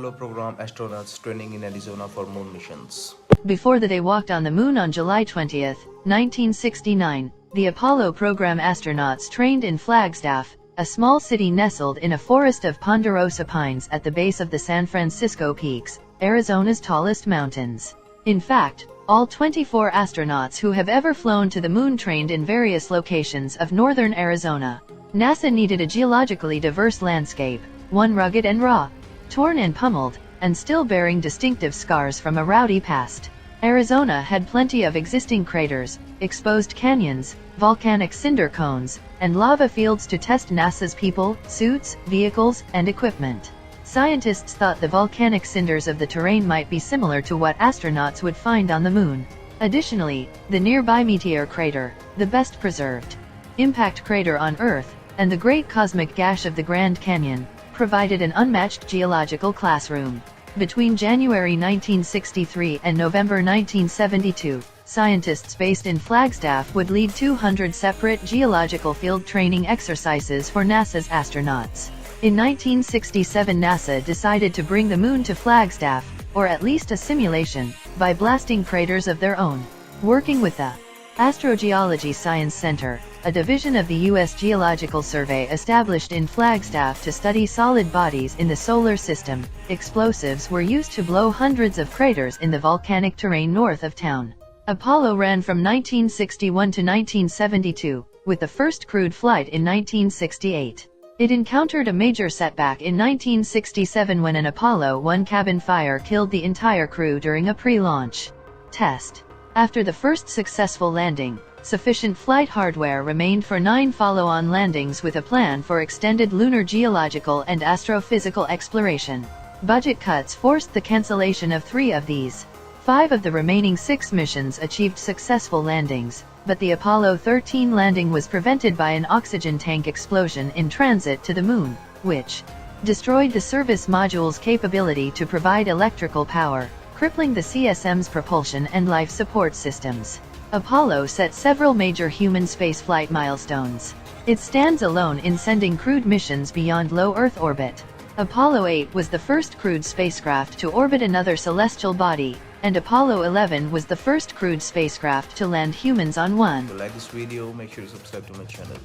Apollo program astronauts training in Arizona for moon missions. Before they walked on the moon on July 20, 1969, the Apollo program astronauts trained in Flagstaff, a small city nestled in a forest of ponderosa pines at the base of the San Francisco Peaks, Arizona's tallest mountains. In fact, all 24 astronauts who have ever flown to the moon trained in various locations of northern Arizona. NASA needed a geologically diverse landscape, one rugged and raw, torn and pummeled, and still bearing distinctive scars from a rowdy past. Arizona had plenty of existing craters, exposed canyons, volcanic cinder cones, and lava fields to test NASA's people, suits, vehicles, and equipment. Scientists thought the volcanic cinders of the terrain might be similar to what astronauts would find on the moon. Additionally, the nearby meteor crater, the best preserved impact crater on Earth, and the Great Cosmic Gash of the Grand Canyon, provided an unmatched geological classroom. Between January 1963 and November 1972, scientists based in Flagstaff would lead 200 separate geological field training exercises for NASA's astronauts. In 1967, NASA decided to bring the moon to Flagstaff, or at least a simulation, by blasting craters of their own. Working with the Astrogeology Science Center, a division of the U.S. Geological Survey established in Flagstaff to study solid bodies in the solar system, explosives were used to blow hundreds of craters in the volcanic terrain north of town. Apollo ran from 1961 to 1972, with the first crewed flight in 1968. It encountered a major setback in 1967 when an Apollo 1 cabin fire killed the entire crew during a pre-launch test. After the first successful landing, sufficient flight hardware remained for 9 follow-on landings with a plan for extended lunar geological and astrophysical exploration. Budget cuts forced the cancellation of 3 of these. 5 of the remaining 6 missions achieved successful landings, but the Apollo 13 landing was prevented by an oxygen tank explosion in transit to the moon, which destroyed the service module's capability to provide electrical power, crippling the CSM's propulsion and life support systems. Apollo set several major human spaceflight milestones. It stands alone in sending crewed missions beyond low Earth orbit. Apollo 8 was the first crewed spacecraft to orbit another celestial body, and Apollo 11 was the first crewed spacecraft to land humans on one. If you like this video, make sure to subscribe to my channel.